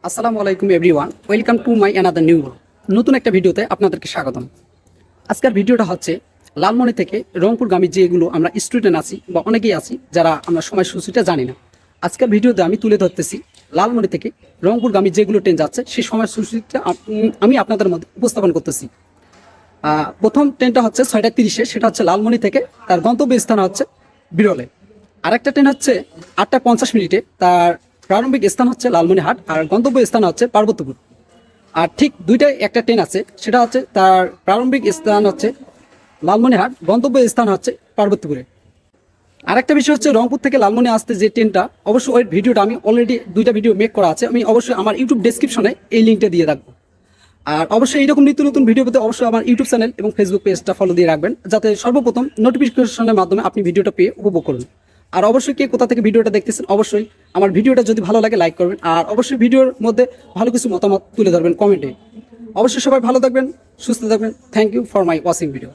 আসসালামু আলাইকুম everyone, welcome to my another new নতুন একটা ভিডিওতে আপনাদেরকে স্বাগতম। আজকের ভিডিওটা হচ্ছে লালমনি থেকে রংপুরগামী যেগুলো আমরা স্টুডেন্ট আছি বা অনেকেই আছি যারা আমরা সময়সূচিটা জানি না। আজকের ভিডিওতে আমি তুলে ধরতেছি লালমনি থেকে রংপুরগামী যেগুলো ট্রেন যাচ্ছে সেই সময়সূচিটা আমি আপনাদের মধ্যে উপস্থাপন করতেছি। প্রথম ট্রেনটা হচ্ছে 6:30, সেটা হচ্ছে লালমনি থেকে, তার গন্তব্যস্থান হচ্ছে বিরলে। আরেকটা ট্রেন হচ্ছে 8:50, তার প্রারম্ভিক স্থান হচ্ছে লালমনিহাট আর গন্তব্য স্থান হচ্ছে পার্বতীপুর। আর ঠিক দুইটাই একটা ট্রেন আছে, সেটা হচ্ছে তার প্রারম্ভিক স্থান হচ্ছে লালমনিহাট, গন্তব্য স্থান হচ্ছে পার্বতীপুরে। আরেকটা বিষয় হচ্ছে রংপুর থেকে লালমনি আসতে যে ট্রেনটা, অবশ্যই ওই ভিডিওটা আমি অলরেডি দুইটা ভিডিও মেক করা আছে, আমি অবশ্যই আমার ইউটিউব ডেসক্রিপশনে এই লিঙ্কটা দিয়ে রাখবো। আর অবশ্যই এইরকম নিত্য নতুন ভিডিও পেতে অবশ্যই আমার ইউটিউব চ্যানেল এবং ফেসবুক পেজটা ফলো দিয়ে রাখবেন, যাতে সর্বপ্রথম নোটিফিকেশনের মাধ্যমে আপনি ভিডিওটা পেয়ে উপভোগ করুন। আর অবশ্যই কে কোথা থেকে ভিডিওটা দেখতেছেন, অবশ্যই আমার ভিডিওটা যদি ভালো লাগে লাইক করবেন, আর অবশ্যই ভিডিওর মধ্যে ভালো কিছু মতামত তুলে ধরবেন কমেন্টে। অবশ্যই সবাই ভালো থাকবেন, সুস্থ থাকবেন। Thank you for my watching video.